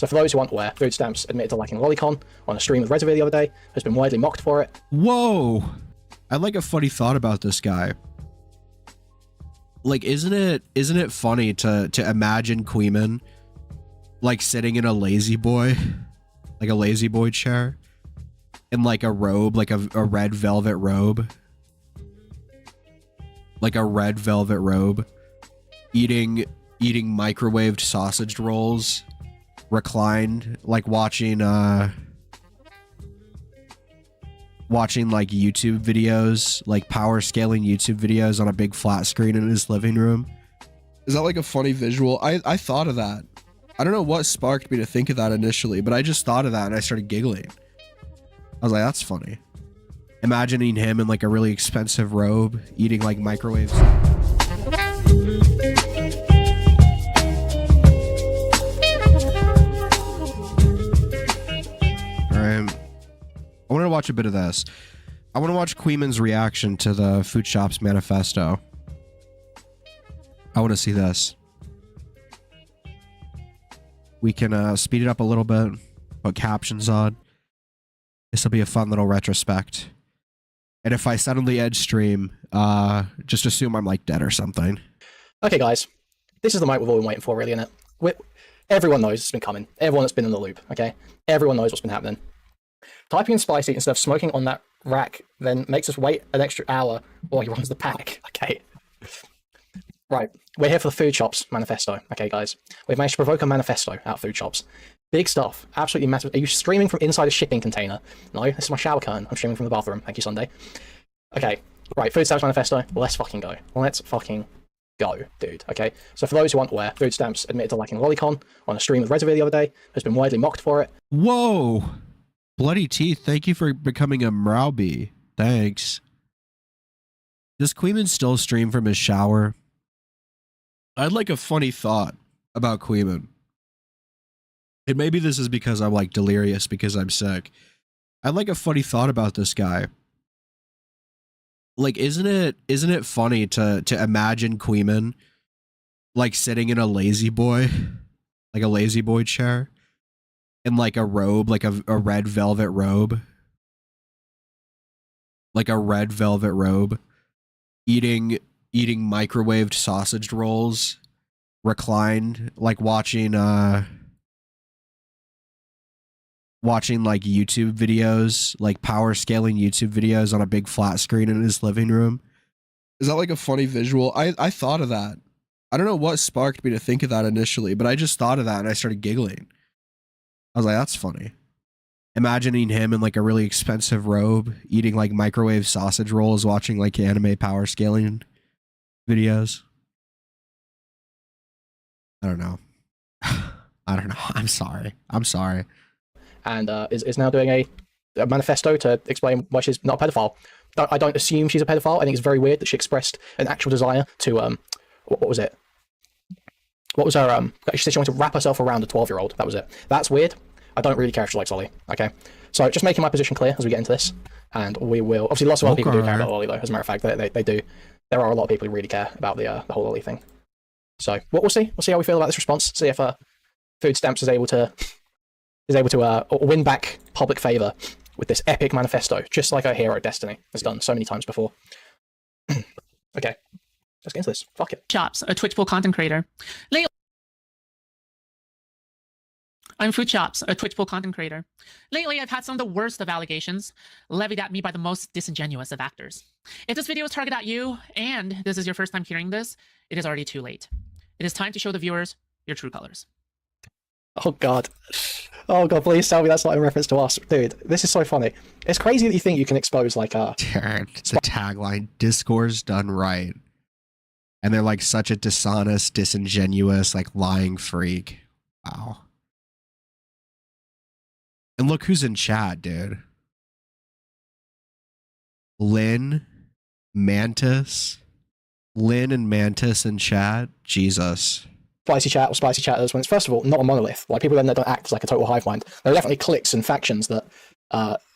So for those who aren't aware, Foodshops admitted to liking lolicon on a stream with Reservoir the other day, has been widely mocked for it. Whoa! I had like a funny thought about this guy. Like, isn't it funny to imagine Queeman like sitting in a lazy boy chair in like a robe, like a red velvet robe, eating microwaved sausage rolls, reclined, like watching like YouTube videos, like power scaling YouTube videos on a big flat screen in his living room. Is that like a funny visual? I thought of that. I don't know what sparked me to think of that initially, but I just thought of that and I started giggling. I was like, that's funny. Imagining him in like a really expensive robe, eating like microwaves. Alright. I want to watch a bit of this. I want to watch Queeman's reaction to the Foodshops manifesto. I want to see this. We can speed it up a little bit, put captions on. This will be a fun little retrospect. And if I suddenly edge stream, just assume I'm like dead or something. Okay guys, this is the moment we've all been waiting for really, innit? Everyone knows it's been coming. Everyone that's been in the loop, okay? Everyone knows what's been happening. Typing in spicy instead of smoking on that rack then makes us wait an extra hour while he runs the pack, okay? Right, we're here for the Foodshops manifesto, okay guys? We've managed to provoke a manifesto out of Foodshops. Big stuff, absolutely massive. Are you streaming from inside a shipping container? No, this is my shower curtain. I'm streaming from the bathroom. Thank you, Sunday. Okay, right, Foodshops manifesto, let's fucking go. Let's fucking go, dude, okay? So for those who aren't aware, Foodshops admitted to liking lolicon on a stream with Reservoir the other day, has been widely mocked for it. Whoa! Bloody teeth, thank you for becoming a Mrow bee. Thanks. Does Queeman still stream from his shower? I had like a funny thought about Queeman. And maybe this is because I'm like delirious because I'm sick. I had like a funny thought about this guy. Like, isn't it funny to imagine Queeman like sitting in a lazy boy chair in like a robe, like a red velvet robe, eating microwaved sausage rolls, reclined, like watching like YouTube videos, like power scaling YouTube videos on a big flat screen in his living room. Is that like a funny visual? I thought of that. I don't know what sparked me to think of that initially, but I just thought of that and I started giggling. I was like, that's funny. Imagining him in like a really expensive robe, eating like microwave sausage rolls, watching like anime power scaling videos. I don't know. I don't know. I'm sorry. And is now doing a manifesto to explain why she's not a pedophile. I don't assume she's a pedophile. I think it's very weird that she expressed an actual desire to what was it? What was her she said she wanted to wrap herself around a 12-year-old. That was it. That's weird. I don't really care if she likes Ollie. Okay, so just making my position clear as we get into this, and we will obviously lots of other people do care about Ollie though. As a matter of fact, they do. There are a lot of people who really care about the whole Ollie thing. So what we'll see. We'll see how we feel about this response. See if Foodshops is able to win back public favor with this epic manifesto, just like our hero Destiny has done so many times before. Okay, let's get into this. Fuck it. Shops, a Twitchable content creator. I'm Foodshops, a Twitchable content creator. Lately, I've had some of the worst of allegations levied at me by the most disingenuous of actors. If this video is targeted at you, and this is your first time hearing this, it is already too late. It is time to show the viewers your true colors. Oh god. Oh god, please tell me that's not in reference to us. Dude, this is so funny. It's crazy that you think you can expose like it's a tagline, discourse done right. And they're like such a dishonest, disingenuous, like lying freak. Wow. And look who's in chat, dude. Lynn and Mantis in chat. Jesus. spicy chat or spicy chatters when it's first of all not a monolith. Like people then that don't act as like a total hive mind. There are definitely cliques and factions that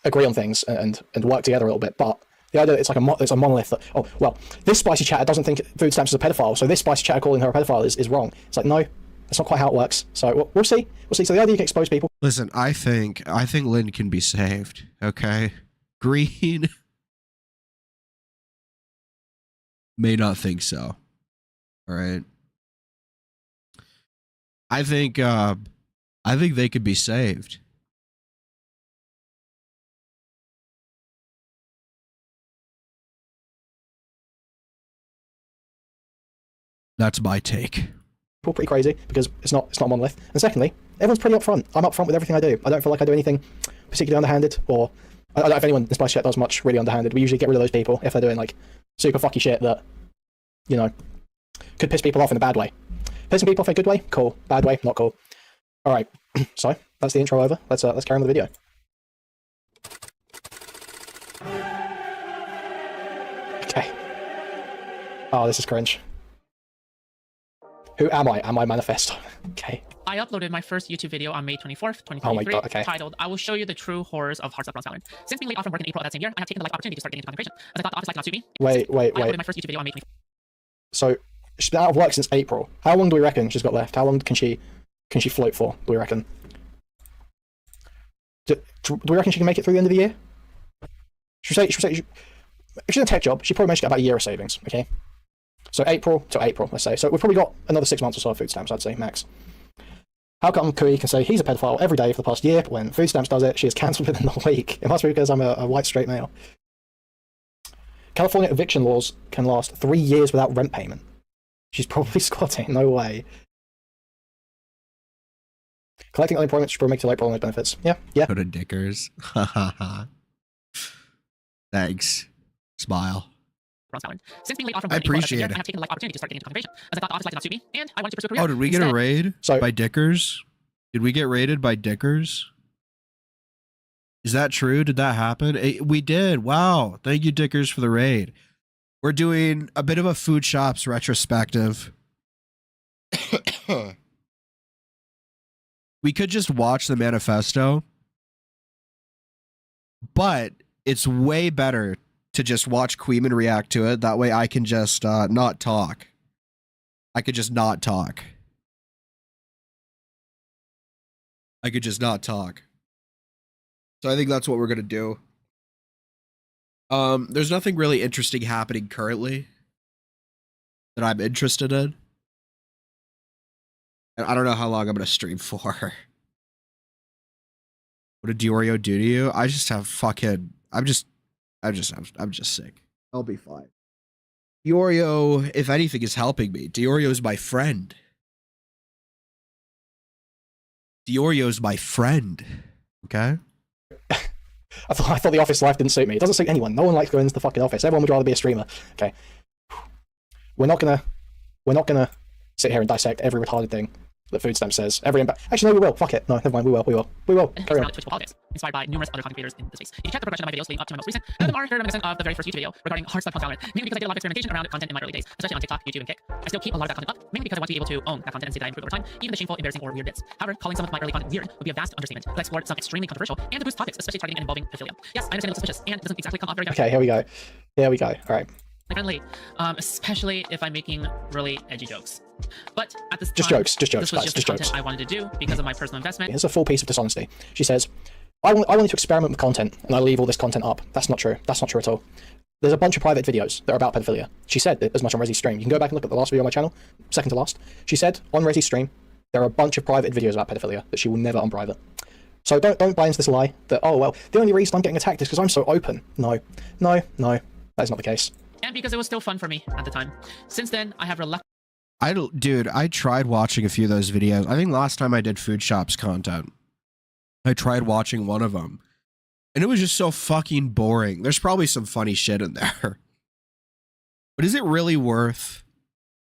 agree on things and work together a little bit, but the idea that it's a monolith that, oh well, this spicy chatter doesn't think Foodshops is a pedophile, so this spicy chatter calling her a pedophile is wrong. It's like, no, That's not quite how it works. So we'll see. We'll see. So the idea you can expose people. Listen, I think Lynn can be saved. Okay, Green may not think so. All right. I think they could be saved. That's my take. Pretty crazy because it's not a monolith. And secondly, everyone's pretty upfront. I'm upfront with everything I do. I don't feel like I do anything particularly underhanded, or I don't know if anyone in Spice Chat does much really underhanded. We usually get rid of those people if they're doing like super fucky shit that, you know, could piss people off in a bad way. Pissing people off in a good way, cool. Bad way, not cool. All right, so that's the intro over. Let's carry on with the video. Okay. Oh, this is cringe. Who am I? Am I Manifesto? Okay. I uploaded my first YouTube video on May 24th, 2023, Oh my God, okay. titled, I will show you the true horrors of Hearts of Bronze Valorant. Since being laid off from work in April of that same year, I have taken the life opportunity to start getting into content creation, as I thought the office life not suit me. Wait. I uploaded my first YouTube video on May 24th. So, she's been out of work since April. How long do we reckon she's got left? How long can she float for, do we reckon? Do we reckon she can make it through the end of the year? If she's in a tech job, she probably managed to get about a year of savings, okay? So April to April, let's say. So we've probably got another 6 months or so of food stamps, I'd say, max. How come Kui can say he's a pedophile every day for the past year, but when food stamps does it, she is cancelled within the week? It must be because I'm a white straight male. California eviction laws can last 3 years without rent payment. She's probably squatting, no way. Collecting unemployment should probably make you like problem benefits. Yeah. Go to Dickers. Thanks. Smile. Since being laid off from I work in April of that same appreciate year, it. I have taken the life opportunity to start getting into content creation, as I thought the office life did not suit me, and I wanted to pursue a career. Oh, did we get a Instead, raid So- by Dickers? Did we get raided by Dickers? Is that true? Did that happen? We did. Wow. Thank you, Dickers, for the raid. We're doing a bit of a Foodshops retrospective. We could just watch the manifesto, but it's way better to just watch Queeman react to it. That way I can just not talk. I could just not talk. I could just not talk. So I think that's what we're going to do. There's nothing really interesting happening currently that I'm interested in. And I don't know how long I'm going to stream for. What did Diorio do to you? I just have fucking... I'm just sick. I'll be fine. Diorio, if anything, is helping me. Diorio's my friend. Diorio's my friend. Okay? I thought the office life didn't suit me. It doesn't suit anyone. No one likes going into the fucking office. Everyone would rather be a streamer. Okay. We're not gonna sit here and dissect every retarded thing that Food Stamp says. Actually, no, we will. Fuck it. No, never mind. We will. Carry on. Twitch politics, inspired by numerous other content creators in the space. You can check the progression of my videos leading up to my most recent. None of them are very reminiscent of the very first YouTube video regarding Hearts of Bronze Valorant, mainly because I did a lot of experimentation around content in my early days, especially on TikTok, YouTube, and Kick. I still keep a lot of that content up, mainly because I want to be able to own that content and see that I improve over time, even the shameful, embarrassing, or weird bits. However, calling some of my early content weird would be a vast understatement. I explored some extremely controversial and taboo topics, especially targeting and involving pedophilia. Yes, I understand it looks suspicious and doesn't exactly come off very Okay, here we go. All right. friendly, especially if I'm making really edgy jokes. But at this Just time, jokes, this was guys, just just the content jokes. I wanted to do because of my personal investment. Here's a full piece of dishonesty. She says, I wanted to experiment with content, and I leave all this content up. That's not true. That's not true at all. There's a bunch of private videos that are about pedophilia. She said it as much on Resi's stream. You can go back and look at the last video on my channel, second to last. She said on Resi's stream, there are a bunch of private videos about pedophilia that she will never unprivate. So don't buy into this lie that, oh, well, the only reason I'm getting attacked is because I'm so open. No, that's not the case. And because it was still fun for me at the time. Since then, I have reluctantly Dude, I tried watching a few of those videos. I think last time I did Foodshops content, I tried watching one of them. And it was just so fucking boring. There's probably some funny shit in there. But is it really worth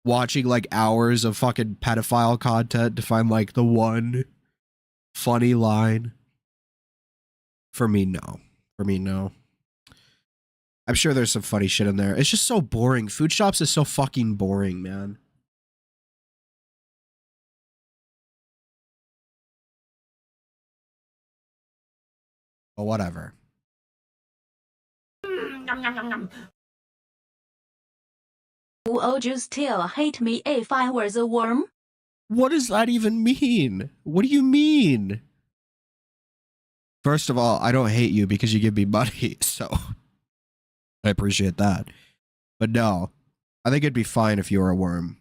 watching like hours of fucking pedophile content to find like the one funny line? For me, no. I'm sure there's some funny shit in there. It's just so boring. Foodshops is so fucking boring, man. But whatever. Would you still hate me if I was a worm? What does that even mean? What do you mean? First of all, I don't hate you because you give me money, so I appreciate that. But no, I think it'd be fine if you were a worm.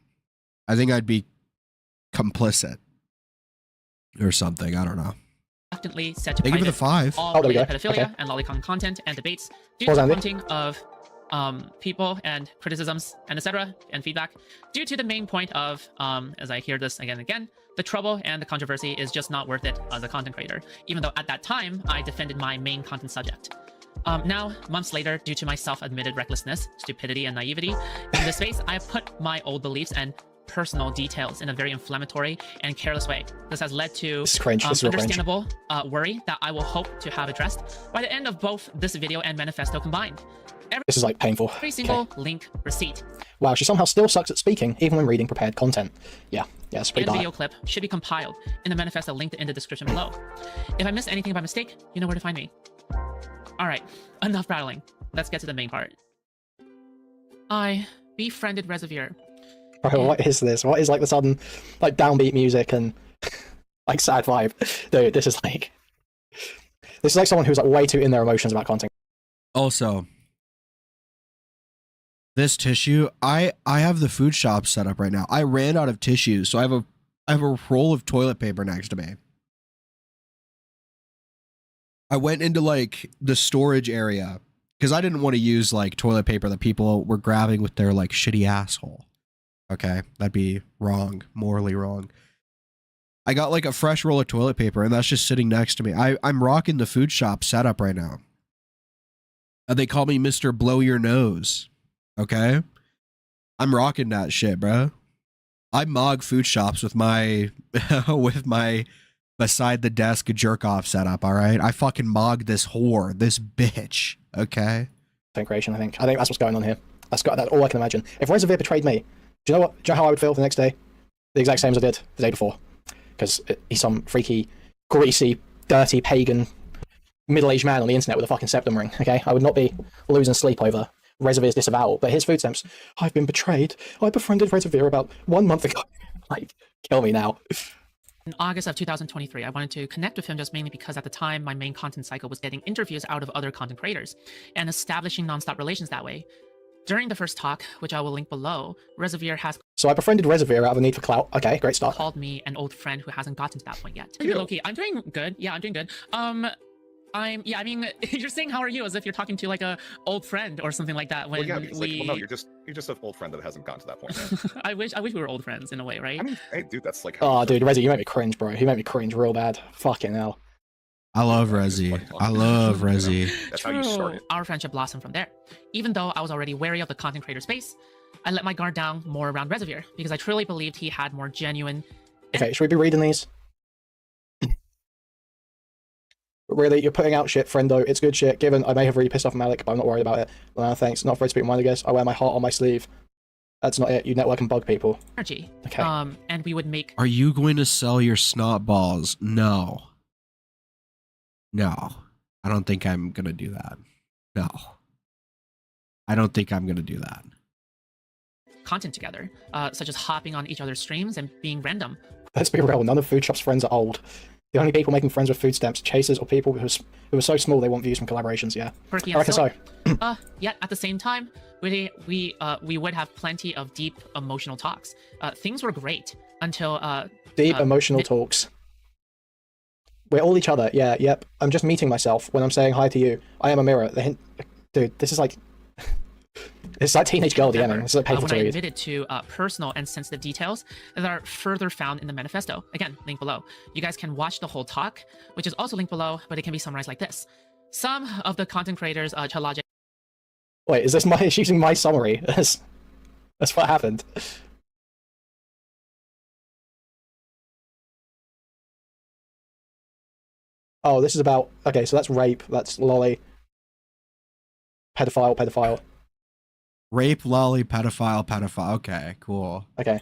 I think I'd be complicit or something. I don't know. Reluctantly set to Thank you for the private 5. all Oh, there we related go. pedophilia Okay. and lolicon content and debates due Pause, to Andy. hunting of people and criticisms and etc. and feedback due to the main point of as I hear this again and again, the trouble and the controversy is just not worth it as a content creator, even though at that time I defended my main content subject. Now, months later, due to my self-admitted recklessness, stupidity, and naivety in this space, I have put my old beliefs and personal details in a very inflammatory and careless way. This has led to This is cringe. This is real cringe. understandable worry that I will hope to have addressed by the end of both this video and manifesto combined. This is like painful. Every single link receipt Wow, she somehow still sucks at speaking, even when reading prepared content. Yeah, it's pretty and dark. video clip should be compiled in the manifesto linked in the description below. If I missed anything by mistake, you know where to find me. Alright, enough prattling. Let's get to the main part. I befriended Reservoir. Bro, what is this? What is like the sudden like downbeat music and like sad vibe? Dude, this is like someone who's like way too in their emotions about content. Also, this tissue, I have the food shop set up right now. I ran out of tissue, so I have a roll of toilet paper next to me. I went into like the storage area because I didn't want to use like toilet paper that people were grabbing with their like shitty asshole. Okay, that'd be wrong, morally wrong. I got like a fresh roll of toilet paper and that's just sitting next to me. I'm rocking the food shop setup right now. They call me Mr. Blow Your Nose. Okay? I'm rocking that shit, bro. I mog food shops with my with my beside the desk jerk off setup, all right? I fucking mog this whore, this bitch, okay? Creation, I think that's what's going on here. That's all I can imagine. If Reservoir betrayed me, do you know how I would feel the next day? The exact same as I did the day before. Because he's some freaky, greasy, dirty, pagan, middle-aged man on the internet with a fucking septum ring, okay? I would not be losing sleep over Reservoir's disavowal, but his food stamps, I've been betrayed. I befriended Reservoir about 1 month ago. Like, kill me now. In August of 2023, I wanted to connect with him just mainly because at the time, my main content cycle was getting interviews out of other content creators and establishing nonstop relations that way. During the first talk, which I will link below, Reservoir has So I befriended Reservoir out of a need for clout. Okay, great start. called me an old friend who hasn't gotten to that point yet. Loki, I'm doing good. Yeah, I'm doing good. I mean, you're saying how are you as if you're talking to like a old friend or something like that. When well, yeah, because, like, well, no, you're just an old friend that hasn't gotten to that point yet. I wish we were old friends in a way, right? I mean, hey, dude, that's like. Oh, dude, Resi, you make me cringe, bro. You make me cringe real bad. Fucking hell. I love Resi. I love Resi. That's how you started. Our friendship blossomed from there. Even though I was already wary of the content creator space, I let my guard down more around Reservoir because I truly believed he had more genuine. Okay, should we be reading these? Really, you're putting out shit, friendo. It's good shit. Given I may have really pissed off Malik, but I'm not worried about it. Well, thanks. Not afraid to speak my mind, I guess. I wear my heart on my sleeve. That's not it. You network and bug people. Energy. Okay. And we would make. Are you going to sell your snot balls? No. No. I don't think I'm going to do that. No. I don't think I'm going to do that. Content together, such as hopping on each other's streams and being random. Let's be real. None of Foodshop's friends are old. The only people making friends with food stamps, chasers, or people who are so small they want views from collaborations. Yeah, Quirky I and reckon so. silly. Yet at the same time, we would have plenty of deep emotional talks. Things were great until Deep emotional talks. We're all each other. Yeah, yep. I'm just meeting myself when I'm saying hi to you. I am a mirror. The hint, dude. This is like. It's like teenage girl DMing. This is like painful when to I read. admitted to personal and sensitive details that are further found in the manifesto. Again, link below. You guys can watch the whole talk, which is also linked below, but it can be summarized like this. Some of the content creators' logic. Wait, is this is she using my summary? That's what happened. Oh, this is about. Okay, so that's rape. That's lolly. Pedophile. Rape, lolly, pedophile. Okay, cool. Okay.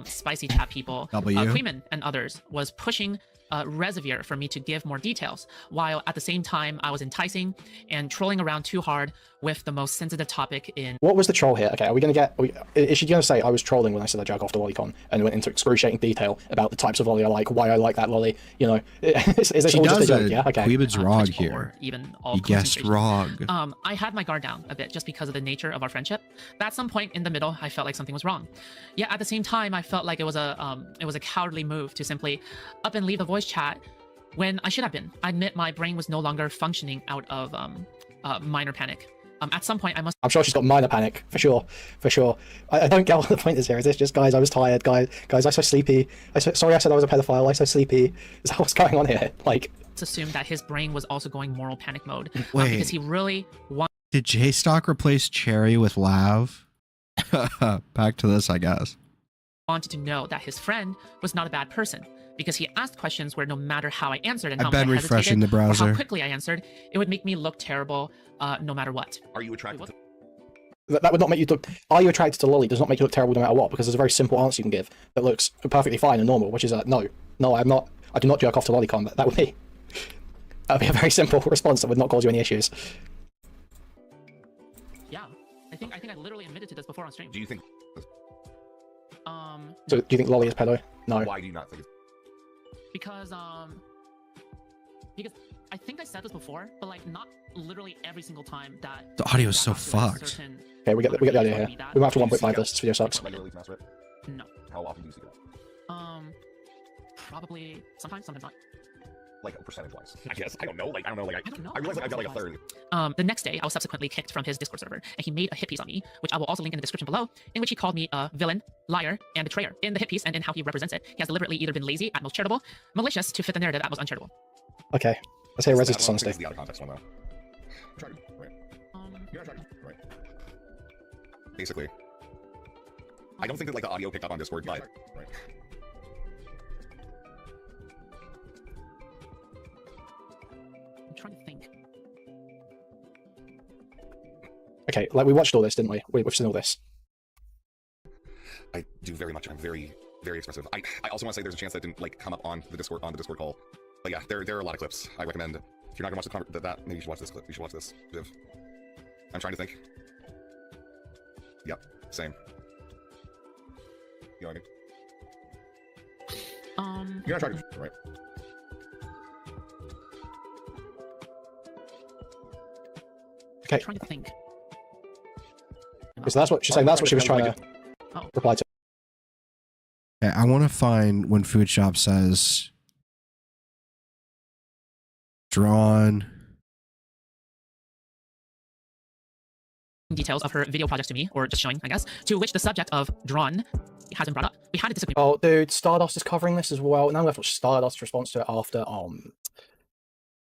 Spicy chat people, W. Queeman and others was pushing reservoir for me to give more details, while at the same time I was enticing and trolling around too hard with the most sensitive topic in. What was the troll here? Okay, are we going to get... is she going to say I was trolling when I said I jerk off to lolicon and went into excruciating detail about the types of lolly I like, why I like that lolly, you know? Is this She all just a does joke? it. Yeah, okay. Queebed's wrong Twitch or here. even all He guessed concentration. wrong. I had my guard down a bit just because of the nature of our friendship. But at some point in the middle, I felt like something was wrong. Yet at the same time, I felt like it was a cowardly move to simply up and leave the voice chat when I should have been. I admit my brain was no longer functioning out of minor panic. At some point, I must. I'm sure she's got minor panic, for sure, for sure. I don't get what the point is here. Is this just, guys, I was tired, guys, I'm so sleepy. Sorry I said I was a pedophile, I'm so sleepy. Is that what's going on here? Like, assume that his brain was also going moral panic mode. Wait. Because he really wanted Did J-Stock replace Cherry with Lav? Back to this, I guess. to know that his friend was not a bad person. Because he asked questions where no matter how I answered and how I've been much I refreshing hesitated the or browser. how quickly I answered, it would make me look terrible no matter what. Are you attracted to that would not make you look... Are you attracted to lolly does not make you look terrible no matter what, because there's a very simple answer you can give that looks perfectly fine and normal, which is no. No, I'm not... I do not jerk off to lolicon. That would be... That would be a very simple response that would not cause you any issues. Yeah. I think I literally admitted to this before on stream. Do you think? So, do you think lolly is pedo? No. Why do you not think? Because I think I said this before, but like not literally every single time that The audio is that so got to a fucked. certain Okay, we get the idea here. be that- We might have to 1.5 this video sucks. Regularly to masturbate? No. How often do you see that? Probably sometimes not. Like percentage-wise? I guess I don't know. Like I don't know. Like I don't know. I realize like I've got like a third. The next day, I was subsequently kicked from his Discord server, and he made a hit piece on me, which I will also link in the description below, in which he called me a villain, liar, and betrayer. In the hit piece and in how he represents it, he has deliberately either been lazy, at most charitable, malicious to fit the narrative at most uncharitable. Okay. Let's hear Rez's That one dishonesty. is the out of context one though. Attracted, right? You're attracted, right? Basically, I don't think that like the audio picked up on Discord, but right. I'm trying to think. Okay, like we watched all this, didn't we? We've seen all this. I do very much. I'm very, very expressive. I also want to say there's a chance that didn't like come up on the Discord call. But yeah, there are a lot of clips. I recommend if you're not gonna watch that maybe you should watch this clip. You should watch this. Viv. I'm trying to think. Yep, same. You know what I mean? You're not trying to right. Okay. I'm trying to think. So that's what she's saying. That's what she was trying to Oh. reply to. Okay, I want to find when Foodshop says drawn. Details of her video projects to me, or just showing, I guess, to which the subject of drawn has been brought up. We had a disagreement. Oh, dude, Stardust is covering this as well. Now we have to watch Stardust's response to it after.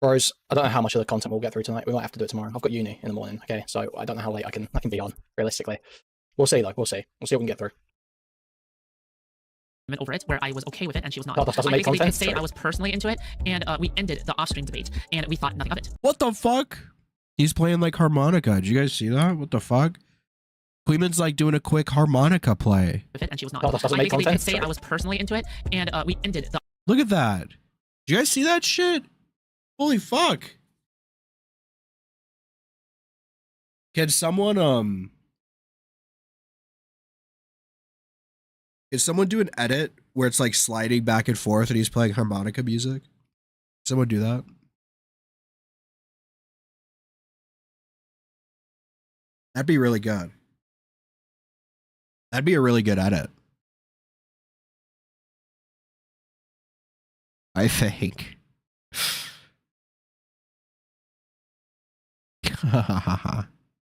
Bros, I don't know how much of the content we'll get through tonight. We might have to do it tomorrow. I've got uni in the morning. Okay, so I don't know how late I can be on realistically. We'll see though. We'll see what we can get through. Over it, where I was okay with it and she was not. Stardust doesn't I make basically content? did say Sorry. I was personally into it, and we ended the off-stream debate, and we thought nothing of it. What the fuck? He's playing like harmonica. Did you guys see that? What the fuck? Queeman's like doing a quick harmonica play. With it, and she was not. Stardust I doesn't make basically content? did say Sorry. I was personally into it, and we ended the Look at that. Did you guys see that shit? Holy fuck. Can someone do an edit where it's like sliding back and forth and he's playing harmonica music? Someone do that? That'd be really good. That'd be a really good edit. I think.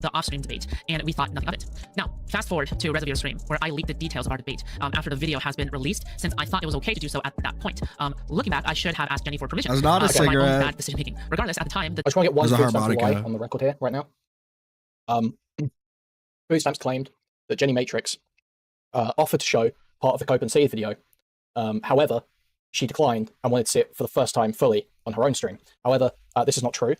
the off-stream debate, and we thought nothing of it. Now, fast forward to Reservoir stream, where I leaked the details of our debate after the video has been released, since I thought it was okay to do so at that point. Looking back, I should have asked Jenny for permission. That's not a for my own cigarette. bad decision-making. Regardless, at the time, the I just want to get one There's a food stamp harmonica. lie on the record here right now. Food stamps claimed that Jenny Matrix offered to show part of the Cope and Seed video. However, she declined and wanted to see it for the first time fully on her own stream. However, this is not true.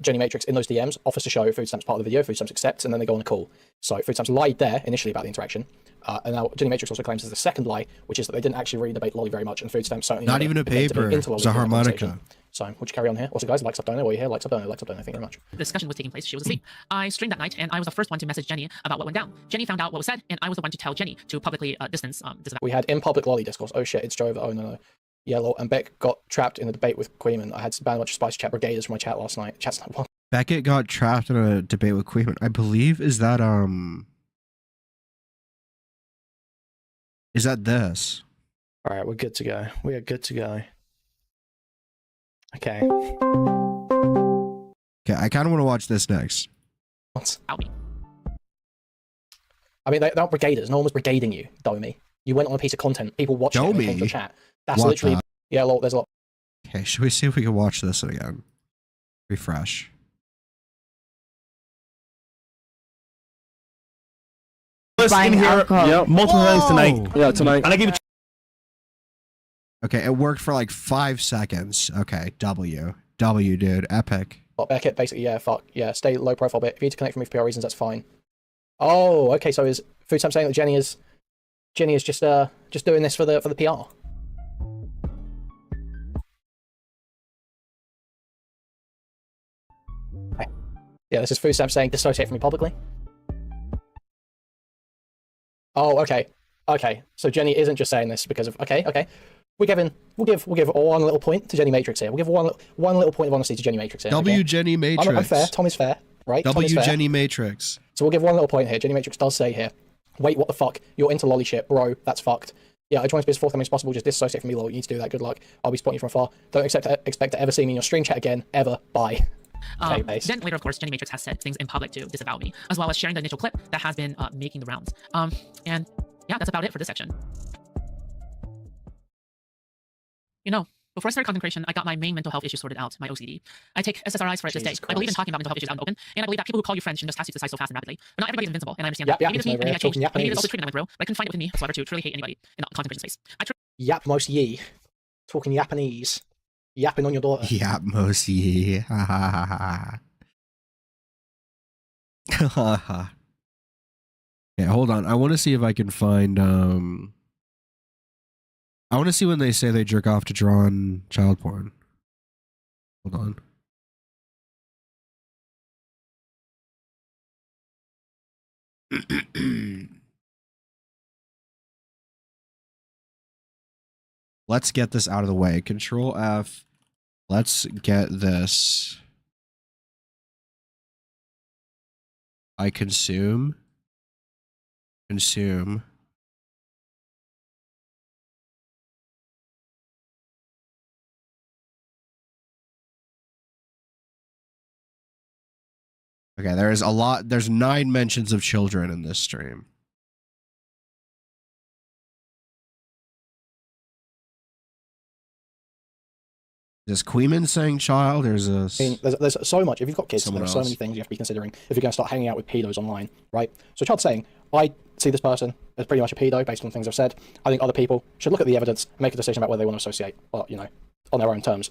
Jenny Matrix in those DMs offers to show Foodshops part of the video, Foodshops accepts, and then they go on a call. So Foodshops lied there initially about the interaction, and now Jenny Matrix also claims there's a second lie, which is that they didn't actually really debate Lolly very much, and Foodshops certainly Not even a paper. It's a harmonica. So would you carry on here? Also, guys, likes up donor while you're here, likes up donor, likes up donor. Thank you very much. The discussion was taking place. She was asleep. I streamed that night, and I was the first one to message Jenny about what went down. Jenny found out what was said, and I was the one to tell Jenny to publicly distance disavow. We had in public Lolly discourse. Oh shit, it's Jova. Oh no. Yellow and Beck got trapped in a debate with Queeman. I had to ban a bunch of spicy chat brigaders from my chat last night. Chat's not one. Beckett got trapped in a debate with Queeman. I believe is that this? All right, we're good to go. We are good to go. Okay. Okay, I kind of want to watch this next. What? Out me. I mean, they're not brigaders. No one was brigading you, Domi. You went on a piece of content. People watched it and came to the chat. That's What literally... the- Yeah, there's a lot. Okay, should we see if we can watch this again? Refresh. In here, alcohol. yeah, multiple times tonight. Whoa. Yeah, tonight. And I gave it. Okay, it worked for like 5 seconds. Okay, W, dude, epic. But Beckett, basically, yeah, fuck. Yeah, stay low profile bit. If you need to connect from me for PR reasons, that's fine. Oh, okay, so is Foodshops saying that Jenny is just doing this for the PR? Okay. Yeah, this is Foodshops saying dissociate from me publicly. Oh, okay. Okay. So Jenny isn't just saying this because of okay. We'll give one little point to Jenny Matrix here. We'll give one little point of honesty to Jenny Matrix here. W okay? Jenny Matrix. I'm fair. Tom is fair, right? Tom is W fair. Jenny Matrix. So we'll give one little point here. Jenny Matrix does say here, wait, what the fuck? You're into lolly shit, bro. That's fucked. Yeah, I try to be as forthcoming as possible. Just dissociate from me, lol. You need to do that. Good luck. I'll be spotting you from afar. Don't expect to ever see me in your stream chat again, ever. Bye. Okay, base. Then later, of course, Jenny Matrix has said things in public to disavow me, as well as sharing the initial clip that has been making the rounds. And yeah, that's about it for this section. You know, before I started content creation, I got my main mental health issue sorted out, my OCD. I take SSRIs for it this day. Jesus I believe in Christ. talking about mental health issues out in the open, and I believe that people who call you friends shouldn't just ask you to decide so fast and rapidly. But not everybody's invincible, and I understand Yap, that. yap, Maybe it's me, it's maybe I over changed. here, Maybe talking it's also Japanese. treated them with Mrow, but I couldn't find it within me whatsoever to truly hate anybody in the content creation space. Yap most ye. Talking Japanese. Yapping on your daughter. Yeah, Mosi. Ha ha ha ha. Ha ha. Okay, hold on. I want to see if I can find I want to see when they say they jerk off to drawn child porn. Hold on. Let's get this out of the way. Control F. Let's get this. I consume. Consume. Okay, there's 9 mentions of children in this stream. There's Queeman saying child, there's a... I mean, there's so much. If you've got kids, Someone there's so else. many things you have to be considering if you're going to start hanging out with pedos online, right? So Chad's saying, I see this person as pretty much a pedo based on things I've said. I think other people should look at the evidence and make a decision about whether they want to associate, or, you know, on their own terms.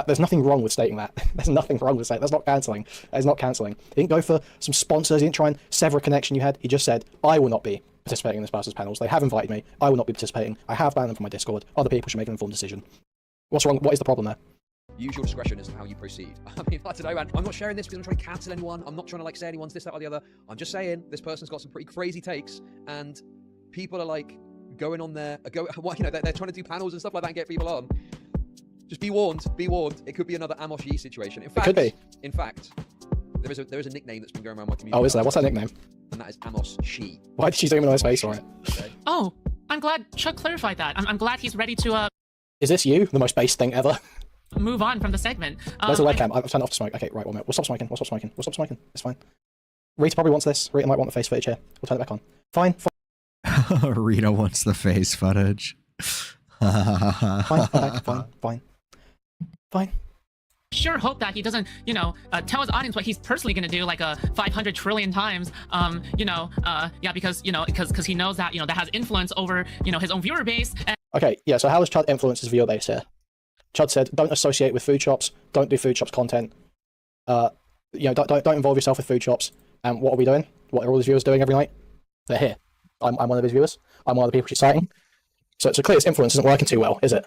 There's nothing wrong with stating that. There's nothing wrong with saying that's not cancelling. That is not cancelling. He didn't go for some sponsors. He didn't try and sever a connection you had. He just said, I will not be participating in this person's panels. They have invited me. I will not be participating. I have banned them from my Discord. Other people should make an informed decision. What's wrong? What is the problem there? Use your discretion as to how you proceed. I mean, I don't know, man. I'm not sharing this because I'm trying to cancel anyone. I'm not trying to like say anyone's this, that, or the other. I'm just saying this person's got some pretty crazy takes, and people are like going on there, you know, they're trying to do panels and stuff like that and get people on. Just be warned. Be warned. It could be another Amos Yee situation. In fact, could be. In fact, there is a nickname that's been going around my community. Oh, is there? What's that nickname? And that is Amos She. Why did she zoom in on his face for it? Okay. Oh, I'm glad Chuck clarified that. I'm glad he's ready to Is this you? The most base thing ever? move on from the segment. Where's the webcam? I've turned off the smoke. Okay, right, 1 minute. We'll stop smoking. We'll stop smoking. We'll stop smoking. It's fine. Rita probably wants this. Rita might want the face footage here. We'll turn it back on. Fine. Rita wants the face footage. Fine. Sure hope that he doesn't, you know, tell his audience what he's personally going to do like 500 trillion times, yeah, because, you know, because he knows that, you know, that has influence over, you know, his own viewer base. And Okay, yeah, so how has Chud influenced his viewer base here? Chud said, don't associate with Foodshops, don't do Foodshops content. don't involve yourself with food shops. And what are we doing? What are all these viewers doing every night? They're here. I'm one of these viewers. I'm one of the people she's citing. So it's clear this influence isn't working too well, is it?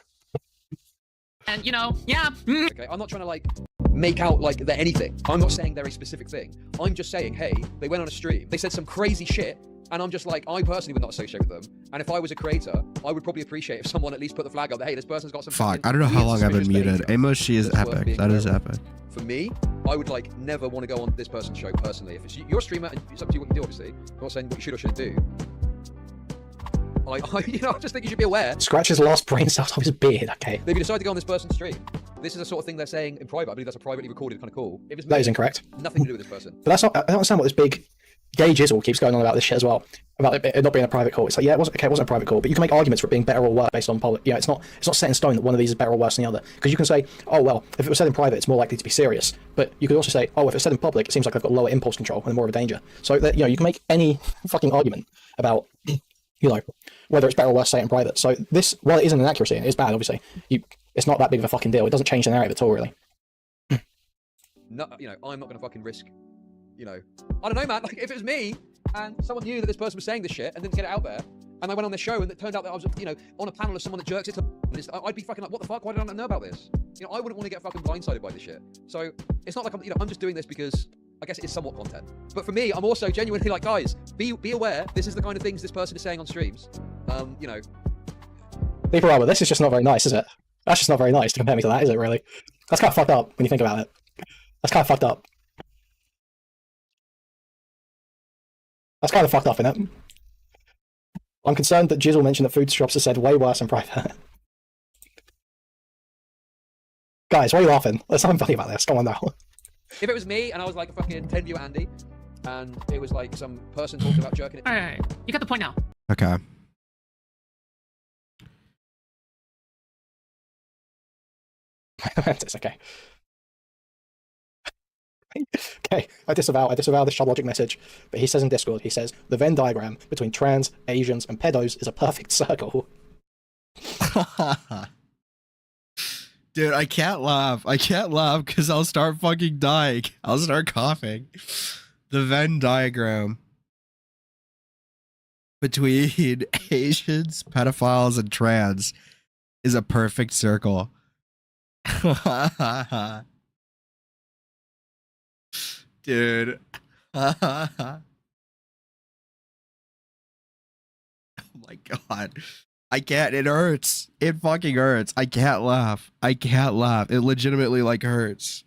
And yeah. Okay, I'm not trying to like make out like they're anything. I'm not saying they're a specific thing. I'm just saying, hey, they went on a stream, they said some crazy shit, and I'm just like, I personally would not associate with them. And if I was a creator, I would probably appreciate if someone at least put the flag up that, hey, this person's got some. Fuck, I don't know how weird long I've been suspicious muted. behavior Amos, she is that's worth epic. being That is aware of. epic. For me, I would like never want to go on this person's show personally. If it's you're a streamer and it's up to you what you do, obviously. I'm not saying what you should or shouldn't do. I just think you should be aware. Scratch his last brain cells off his beard, okay? If you decide to go on this person's stream, this is the sort of thing they're saying in private. I believe that's a privately recorded kind of call. If it's That me, is incorrect. nothing to do with this person. But that's not, I don't understand what this big Gay Jizzle keeps going on about this shit as well. About it not being a private call. It's like, yeah, it wasn't a private call, but you can make arguments for it being better or worse based on public. It's not set in stone that one of these is better or worse than the other. Because you can say, oh well, if it was said in private, it's more likely to be serious. But you could also say, oh, if it's said in public, it seems like they've got lower impulse control and they're more of a danger. So that, you can make any fucking argument about, whether it's better or worse say it in private. So this, while it is an inaccuracy, and it is bad, obviously, it's not that big of a fucking deal. It doesn't change the narrative at all, really. No, I'm not going to fucking risk, I don't know, man. Like, if it was me and someone knew that this person was saying this shit and didn't get it out there, and I went on their show and it turned out that I was, on a panel of someone that jerks it to, I'd be fucking like, what the fuck? Why did I not know about this? I wouldn't want to get fucking blindsided by this shit. So it's not like I'm just doing this because I guess it is somewhat content. But for me, I'm also genuinely like, guys, be aware. This is the kind of things this person is saying on streams. People are, but this is just not very nice, is it? That's just not very nice to compare me to that, is it, really? That's kind of fucked up when you think about it. That's kind of fucked up. That's kind of fucked up, innit? I'm concerned that Jizzle mentioned that Foodshops has said way worse in private. Guys, why are you laughing? There's something funny about this. Come on now. If it was me and I was like a fucking 10 viewer Andy, and it was like some person talking about jerking it. All right. You got the point now. Okay. It's okay. Okay, I disavow this child logic message, but he says in Discord, the Venn diagram between trans, Asians, and pedos is a perfect circle. Dude, I can't laugh. I can't laugh because I'll start fucking dying. I'll start coughing. The Venn diagram between Asians, pedophiles, and trans is a perfect circle. Dude. Oh my god. I can't. It hurts. It fucking hurts. I can't laugh. I can't laugh. It legitimately like hurts.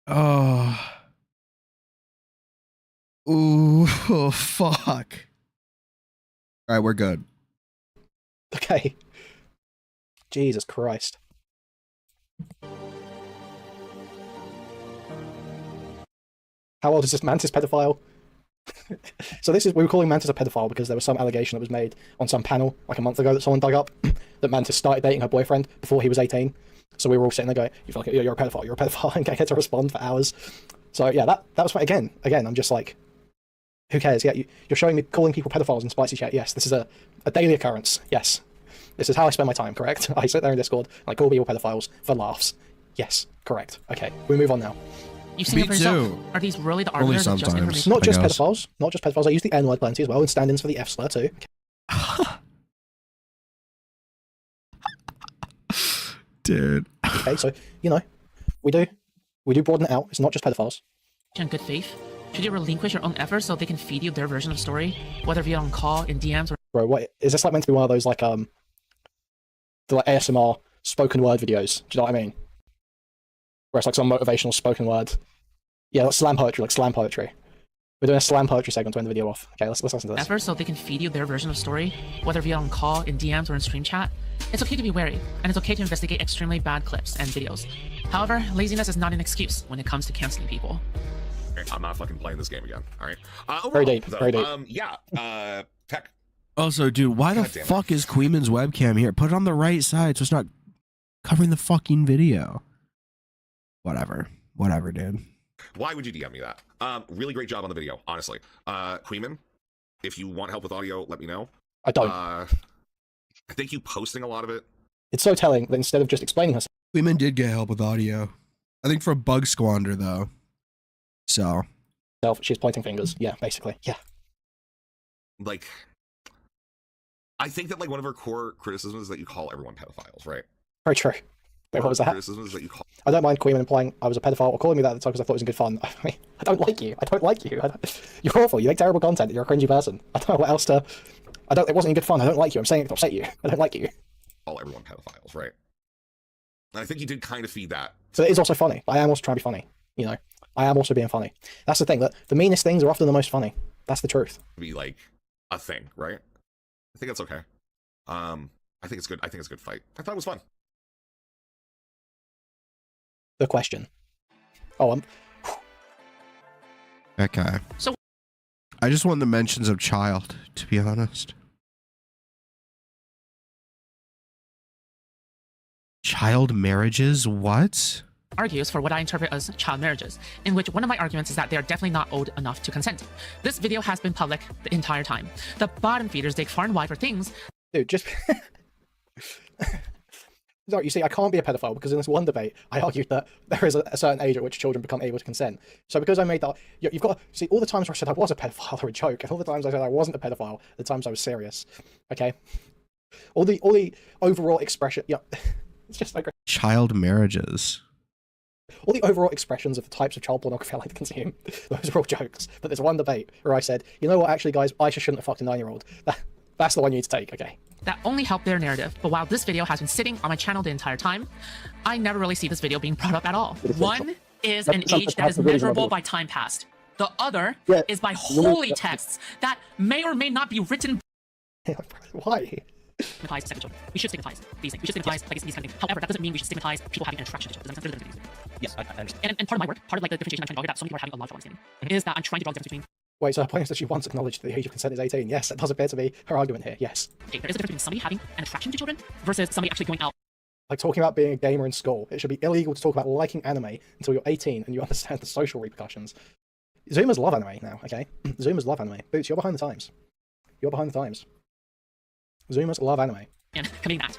Oh. Ooh, oh, fuck. All right, we're good. Okay. Jesus Christ. How old is this Mantis pedophile? So we were calling Mantis a pedophile because there was some allegation that was made on some panel like a month ago that someone dug up that Mantis started dating her boyfriend before he was 18. So we were all sitting there going, you feel like you're a pedophile, and get to respond for hours. So yeah, that was again, I'm just like, who cares? Yeah, you're showing me calling people pedophiles in spicy chat. Yes, this is a daily occurrence. Yes. This is how I spend my time, correct? I sit there in Discord and I call people pedophiles for laughs. Yes, correct. Okay, we move on now. You've seen it for yourself. Are these really the Only arbiters of just sometimes. information? Not just pedophiles. Not just pedophiles. I use the N-word plenty as well, and stand-ins for the F-slur too. Dude. Okay, so we do broaden it out. It's not just pedophiles. In good faith, should you relinquish your own efforts so they can feed you their version of the story, whether via on call, in DMs, or Bro, what is this like meant to be one of those like the like ASMR spoken word videos? Do you know what I mean? Where it's like some motivational spoken word. Yeah, like slam poetry. We're doing a slam poetry segment to end the video off. Okay, let's listen to this. efforts so they can feed you their version of the story, whether via on call, in DMs, or in stream chat? It's okay to be wary, and it's okay to investigate extremely bad clips and videos. However, laziness is not an excuse when it comes to canceling people. I'm not fucking playing this game again. All right. Very deep. Very deep. Yeah. Tech. Also, dude, why the God damn it. fuck is Queeman's webcam here? Put it on the right side so it's not covering the fucking video. Whatever, dude. Why would you DM me that? Really great job on the video, honestly. Queeman, if you want help with audio, let me know. I don't. I think you posting a lot of it It's so telling that instead of just explaining herself, Women did get help with audio. I think from Bug Squander though. So she's pointing fingers. Yeah, basically. Yeah. Like, I think that like one of her core criticisms is that you call everyone pedophiles, right? Very true. Wait, what was that? Criticism is that you call. I don't mind Queen implying I was a pedophile or calling me that at the time because I thought it was in good fun. I mean, I don't like you. I don't like you. You're awful. You make terrible content. You're a cringy person. I don't know what else to. It wasn't in good fun. I don't like you. I'm saying it to upset you. I don't like you. Call everyone pedophiles, right? And I think you did kind of feed that. So it is also funny. I am also trying to be funny. You know, I am also being funny. That's the thing. That the meanest things are often the most funny. That's the truth. To be like a thing, right? I think that's okay. I think it's good. I think it's a good fight. I thought it was fun. The question. Oh, okay. So- I just want the mentions of child, to be honest. Child marriages? What? argues for what I interpret as child marriages, in which one of my arguments is that they are definitely not old enough to consent. This video has been public the entire time. The bottom feeders dig far and wide for things. Dude, just... No, you see, I can't be a pedophile because in this one debate, I argued that there is a certain age at which children become able to consent. So because I made that, you've got to see all the times where I said I was a pedophile are a joke, and all the times I said I wasn't a pedophile, the times I was serious. Okay, all the overall expression, yeah, it's just like Child marriages. all the overall expressions of the types of child pornography I like to consume. Those are all jokes. But there's one debate where I said, you know what, actually, guys, Aisha shouldn't have fucked a 9-year-old. That's the one you need to take. Okay. That only help their narrative, but while this video has been sitting on my channel the entire time, I never really see this video being brought up at all. One is an age that is measurable by time past. The other is by holy texts that may or may not be written. Why? Stigmatize second children. We should stigmatize these things. We should stigmatize like these kind of things. However, that doesn't mean we should stigmatize people having an attraction to children. Does that make sense? Yes, I understand. And part of my work, part of like the differentiation I'm trying to draw here that some people are having a lot of understanding, is that I'm trying to draw the difference between. Wait, so her point is that she once acknowledged that the age of consent is 18. Yes, that does appear to be her argument here. Yes. Okay, there is a difference between somebody having an attraction to children versus somebody actually going out. Like talking about being a gamer in school. It should be illegal to talk about liking anime until you're 18 and you understand the social repercussions. Zoomers love anime now, okay? Zoomers love anime. Boots, you're behind the times. You're behind the times. Zoomers love anime. And committing that.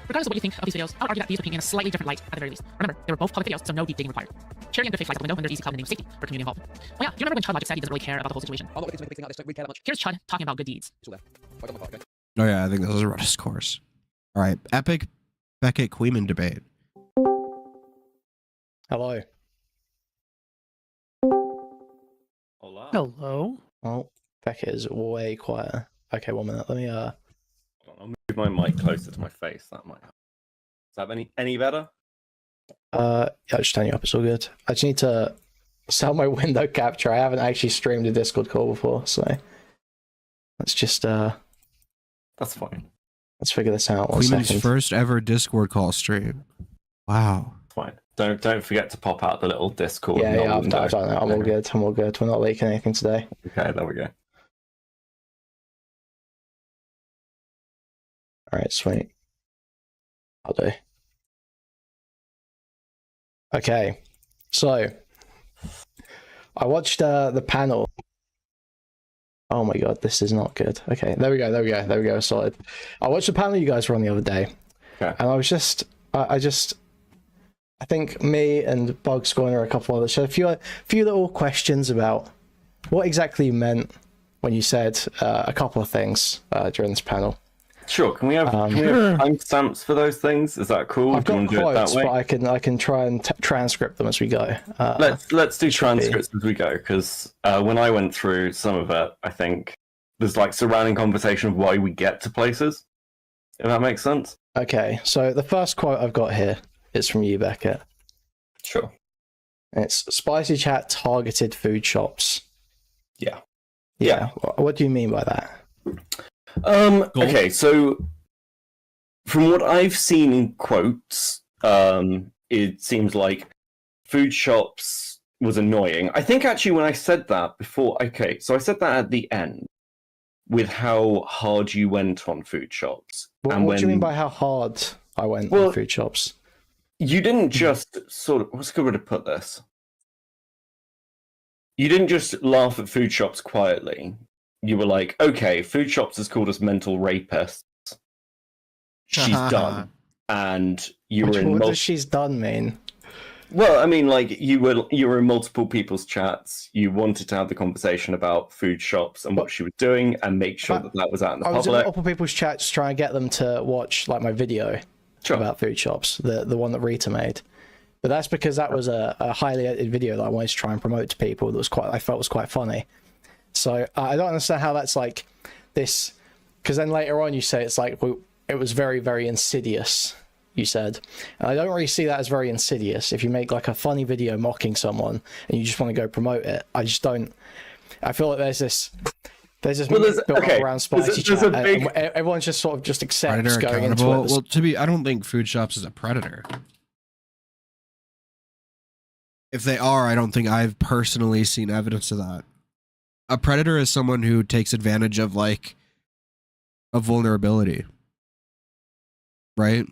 Regardless of what you think of these videos, I would argue that these are painted in a slightly different light at the very least. Remember, they were both public videos, so no deep digging required. Charity and good faith flies out the window when there's easy cloud in the name of safety for community involvement. Oh yeah, do you remember when Chud Logic said he doesn't really care about the whole situation? I'm not looking to make a big thing out of this, don't really care that much. Here's Chud talking about good deeds. It's all there. I got my part, okay? Oh yeah, I think this is a discourse. All right, epic Beckett Queeman debate. Hello. Hola. Hello. Oh, Beckett is way quieter. Okay, 1 minute. Let me, I'll move my mic closer to my face. That might help. Is that any better? yeah, just turn you up. It's all good. I just need to sell my window capture. I haven't actually streamed a Discord call before, so let's just, That's fine. let's figure this out. 1 Queeman's second. first ever Discord call stream. Wow. It's fine. Don't forget to pop out the little Discord. Yeah, yeah, I've window. done it. I'm all good. I'm all good. We're not leaking anything today. Okay, there we go. All right, sweet. I'll do. Okay, so I watched the panel. Oh my god, this is not good. Okay, there we go. Sorted. I watched the panel you guys were on the other day, Okay. and I was just, I think me and Bug Scorner, a couple others, had a few little questions about what exactly you meant when you said a couple of things during this panel. Sure. Can we have timestamps for those things? Is that cool? I've Do you got want to do it quotes, that way? but I can try and transcript them as we go. Let's do transcripts as we go, because when I went through some of it, I think there's like surrounding conversation of why we get to places. If that makes sense. Okay, so the first quote I've got here is from you, Beckett. Sure. It's spicy chat targeted food shops. Yeah. Yeah. What do you mean by that? Okay, so from what I've seen in quotes, it seems like food shops was annoying. I think actually when I said that before, okay, so I said that at the end with how hard you went on food shops. What do you mean by how hard I went on food shops? You didn't just sort of, what's a good way to put this? You didn't just laugh at food shops quietly. You were like, okay, food shops has called us mental rapists. She's done. and you were in What multiple. does she's done mean? Well, I mean, like you were in multiple people's chats. You wanted to have the conversation about food shops and what she was doing, and make sure that that was out in the I was in public. multiple people's chats trying to get them to watch like my video about food shops, the one that Rita made. But that's because that was a highly edited video that I wanted to try and promote to people. That was I felt was quite funny. So I don't understand how that's like this, because then later on you say it's like, well, it was very, very insidious. You said, and I don't really see that as very insidious. If you make like a funny video mocking someone and you just want to go promote it, I just don't. I feel like there's this built up around spicy chat, and everyone's just sort of just accepts Predator going into accountable. it. Well, I don't think Food Shops is a predator. If they are, I don't think I've personally seen evidence of that. A predator is someone who takes advantage of like a vulnerability, right?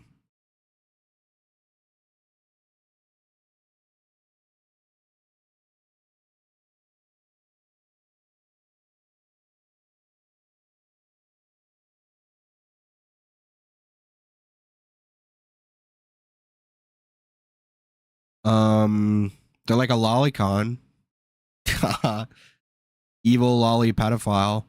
They're like a lolicon. Evil lolly pedophile.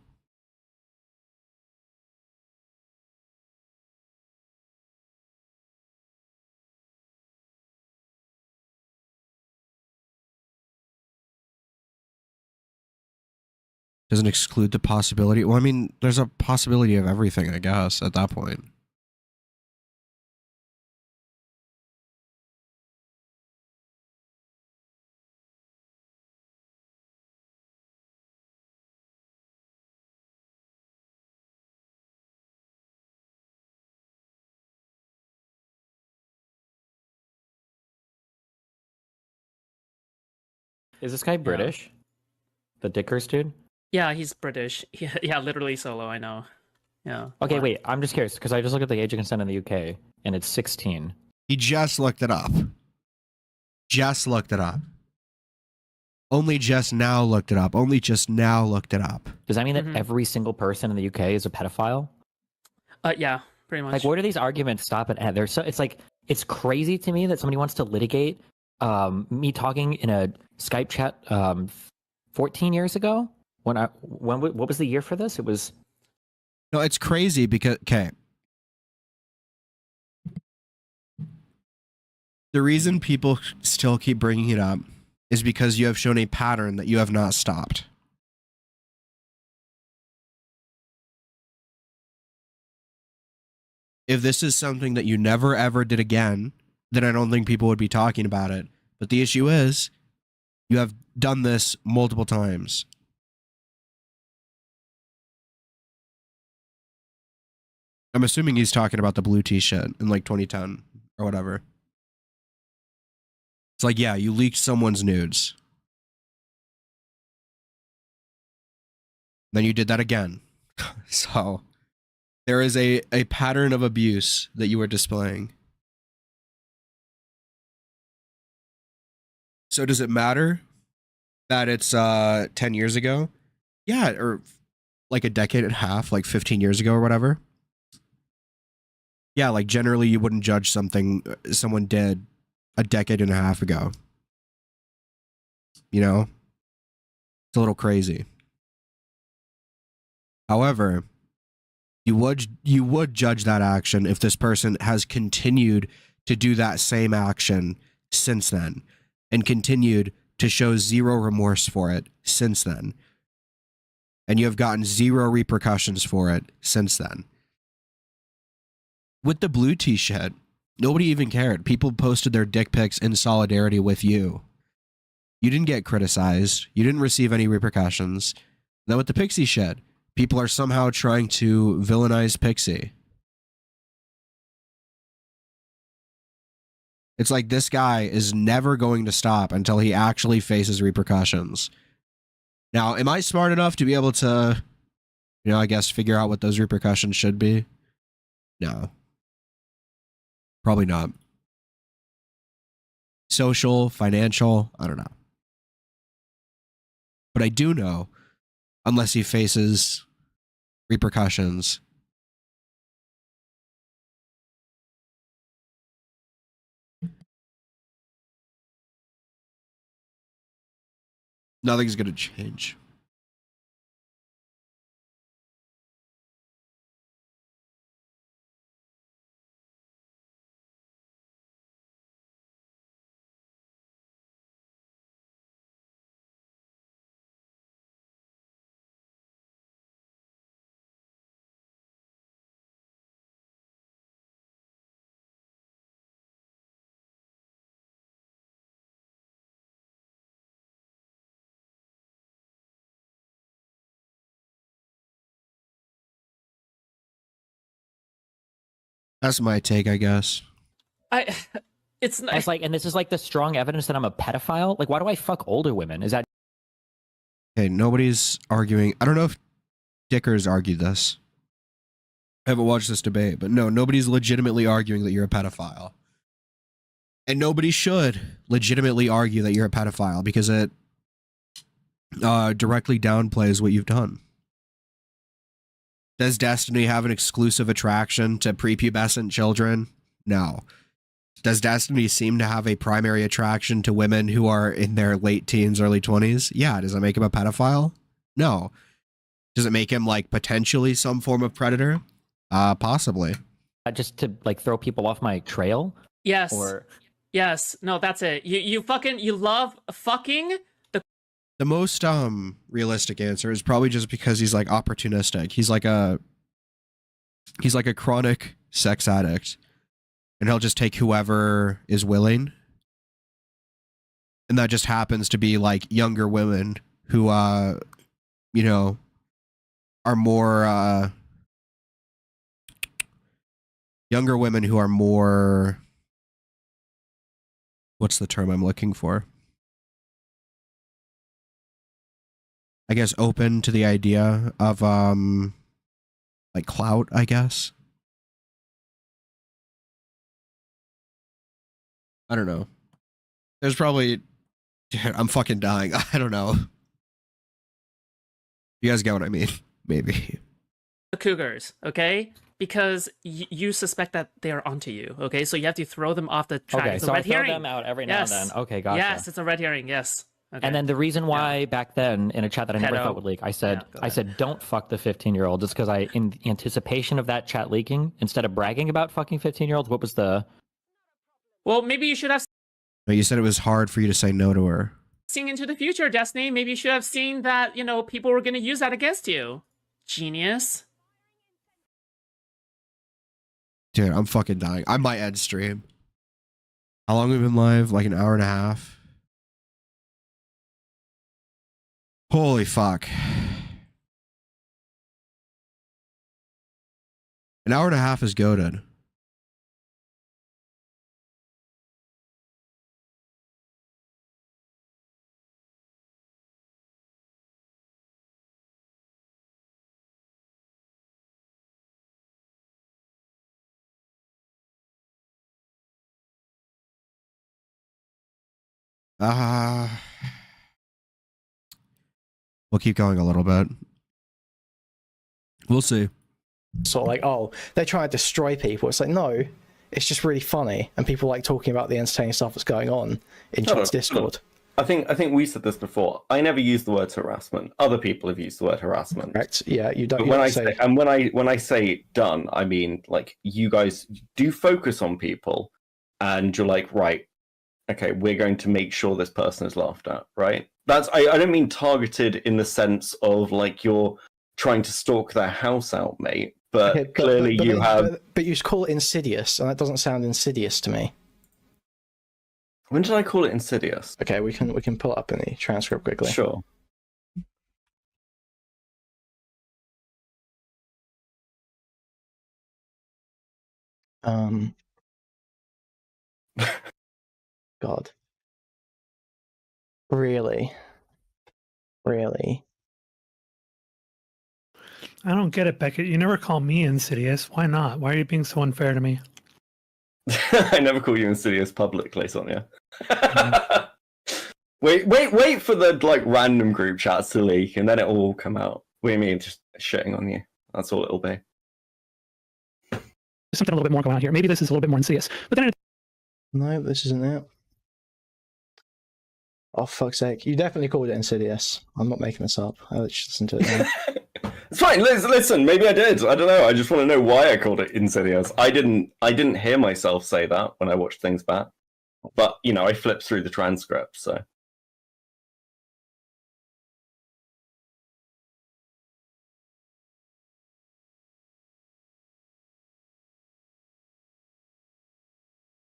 Doesn't exclude the possibility. Well, I mean, there's a possibility of everything, I guess, at that point. Is this guy British? The Dickers dude? Yeah, he's British. Yeah, literally solo. I know. Yeah. Okay, What? wait. I'm just curious because I just looked at the age of consent in the UK and it's 16. He just looked it up. Just looked it up. Only just now looked it up. Only just now looked it up. Does that mean that every single person in the UK is a pedophile? Yeah, pretty much. Like, where do these arguments stop and end? It's like it's crazy to me that somebody wants to litigate me talking in a Skype chat 14 years ago. What was the year for this? It was. No, it's crazy because the reason people still keep bringing it up is because you have shown a pattern that you have not stopped. If this is something that you never ever did again, then I don't think people would be talking about it. But the issue is, you have done this multiple times. I'm assuming he's talking about the blue tea shit in like 2010 or whatever. It's like, yeah, you leaked someone's nudes. Then you did that again. So there is a pattern of abuse that you are displaying. So does it matter that it's 10 years ago? Yeah, or like a decade and a half, like 15 years ago or whatever. Yeah, like generally you wouldn't judge something someone did a decade and a half ago. You know? It's a little crazy. However, you would judge that action if this person has continued to do that same action since then and continued to show zero remorse for it since then. And you have gotten zero repercussions for it since then. With the blue tea shit, nobody even cared. People posted their dick pics in solidarity with you. You didn't get criticized. You didn't receive any repercussions. Now with the Pixie shit, people are somehow trying to villainize Pixie. It's like this guy is never going to stop until he actually faces repercussions. Now, am I smart enough to be able to, I guess figure out what those repercussions should be? No. Probably not. Social, financial, I don't know. But I do know, unless he faces repercussions, Nothing's gonna change. That's my take, I guess. It's I was like, and this is like the strong evidence that I'm a pedophile. Like, why do I fuck older women? Is that Okay, nobody's arguing. I don't know if Dickers argued this. I haven't watched this debate, but no, nobody's legitimately arguing that you're a pedophile. And nobody should legitimately argue that you're a pedophile because it directly downplays what you've done. Does Destiny have an exclusive attraction to prepubescent children? No. Does Destiny seem to have a primary attraction to women who are in their late teens, early 20s? Yeah. Does that make him a pedophile? No. Does it make him like potentially some form of predator? Possibly. just to like throw people off my trail? Yes. Or Yes. No, that's it. You love fucking The most realistic answer is probably just because he's like opportunistic. He's like a chronic sex addict, and he'll just take whoever is willing. And that just happens to be like younger women who you know, are more younger women who are more, what's the term I'm looking for? I guess open to the idea of like clout, I guess. I don't know. There's probably I'm fucking dying. I don't know. You guys get what I mean? Maybe. the cougars, okay? Because you suspect that they are onto you, okay? So you have to throw them off the track. okay, It's a so I red throw herring. them out every now and then. Okay, gotcha. Yes, it's a red herring. Yes. Okay. And then the reason why back then in a chat that I never Pedo. thought would leak, I said Yeah, go I said don't fuck the 15-year-old. It's because I, in anticipation of that chat leaking, instead of bragging about fucking 15-year-olds, what was the? Well, maybe you should have But you said it was hard for you to say no to her. seen into the future, Destiny. Maybe you should have seen that, people were going to use that against you. Genius. Dude, I'm fucking dying. I might end stream. How long have we been live? Like an hour and a half? Holy fuck. An hour and a half is goated. We'll keep going a little bit. We'll see. Sort of like, oh, they're trying to destroy people. It's like, no, it's just really funny, and people like talking about the entertaining stuff that's going on in chat's Discord. I think we said this before. I never used the word harassment. Other people have used the word harassment. Correct? Yeah, you don't. But You when don't I say, say, and when I say done, I mean like you guys do focus on people, and you're like, right, okay, we're going to make sure this person is laughed at, right? That's I don't mean targeted in the sense of like you're trying to stalk their house out, mate. But okay, clearly you have. But you call it insidious, and that doesn't sound insidious to me. When did I call it insidious? Okay, we can pull it up in the transcript quickly. Sure. God. Really? Really? I don't get it, Beckett. You never call me insidious. Why not? Why are you being so unfair to me? I never call you insidious publicly, Sonia. Wait for the like random group chats to leak, and then it will all come out. What do you mean, just shitting on you? That's all it'll be. There's something a little bit more going on here. Maybe this is a little bit more insidious. But then No, this isn't it. Oh, fuck's sake. You definitely called it Insidious. I'm not making this up. I just listened to it now. It's fine. Listen, maybe I did. I don't know. I just want to know why I called it Insidious. I didn't hear myself say that when I watched things back. But, you know, I flipped through the transcript, so.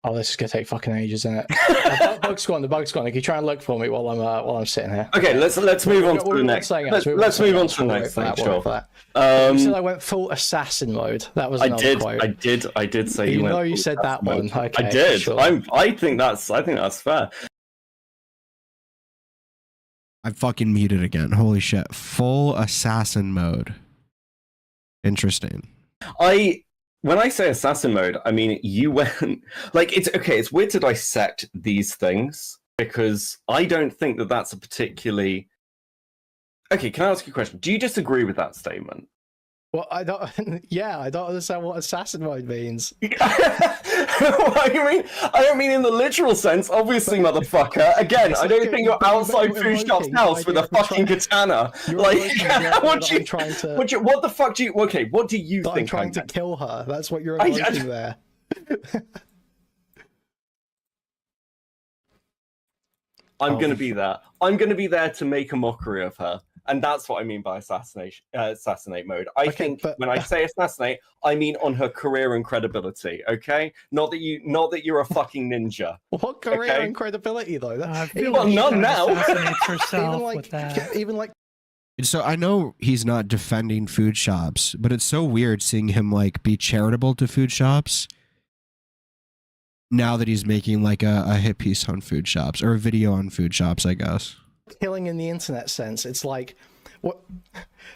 Oh, this is gonna take fucking ages, isn't it? Bug's gone. The bug's gone. Can you try and look for me while I'm sitting here? Okay, let's move on to the next. Let's move on to the next thing. Sure. You said I went full assassin mode. That was another quote. I did say you went. You said that one. Okay, I did. Sure. I think that's fair. I'm fucking muted again. Holy shit! Full assassin mode. Interesting. When I say assassin mode, I mean you went like it's okay. It's weird to dissect these things because I don't think that that's a particularly okay. Can I ask you a question? Do you disagree with that statement? Well, I don't. Yeah, I don't understand what assassin mode means. What do you mean? I don't mean in the literal sense, obviously, motherfucker. Again, I don't think you're outside Foodshops' house with a fucking katana. Like, what the fuck do you? Okay, what do you think? I'm trying to kill her. That's what you're invoking there. I'm gonna be there. I'm gonna be there to make a mockery of her. And that's what I mean by assassinate mode. I think when I say assassinate, I mean on her career and credibility. Okay, not that you're a fucking ninja. What career and credibility though? Well, none now. Even like. So I know he's not defending food shops, but it's so weird seeing him like be charitable to food shops. Now that he's making like a hit piece on food shops or a video on food shops, I guess. Killing in the internet sense, it's like, what?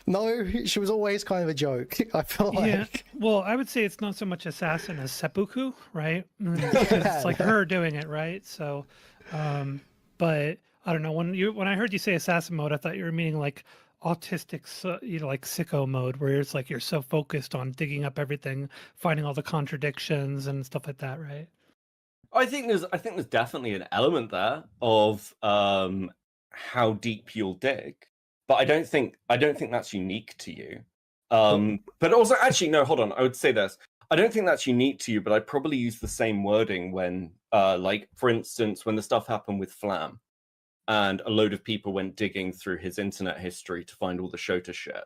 No, she was always kind of a joke. I feel like. Yeah. Well, I would say it's not so much assassin as seppuku, right? It's like her doing it, right? So, but I don't know. When I heard you say assassin mode, I thought you were meaning like autistic, like sicko mode, where it's like you're so focused on digging up everything, finding all the contradictions and stuff like that, right? I think there's definitely an element there of how deep you'll dig, but I don't think that's unique to you. But also, actually, no, hold on. I would say this. I don't think that's unique to you, but I'd probably use the same wording when, like, for instance, when the stuff happened with Flam, and a load of people went digging through his internet history to find all the Shota shit.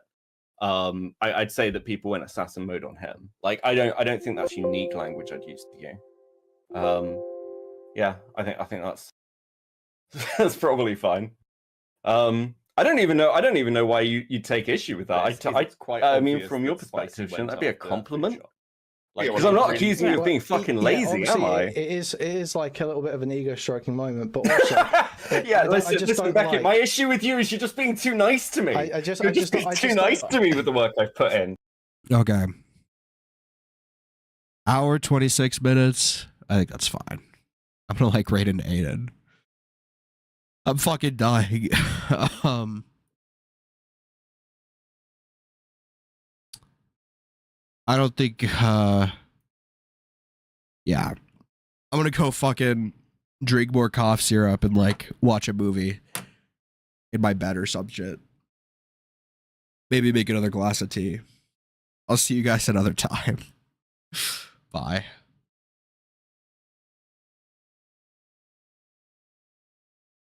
I'd say that people went assassin mode on him. Like, I don't think that's unique language I'd use to you. Yeah, I think that's probably fine. I don't even know why you take issue with that. I mean, from your perspective, shouldn't that be a compliment? Because I'm not accusing you of being fucking lazy, am I? It is like a little bit of an ego-stroking moment, but also, yeah. Listen, Beckett. My issue with you is you're just being too nice to me. You're just being too nice to me with the work I've put in. Okay. Hour 26 minutes. I think that's fine. I'm gonna like rate an Aiden. I'm fucking dying. I don't think yeah. I'm gonna go fucking drink more cough syrup and like watch a movie in my bed or some shit. Maybe make another glass of tea. I'll see you guys another time. Bye.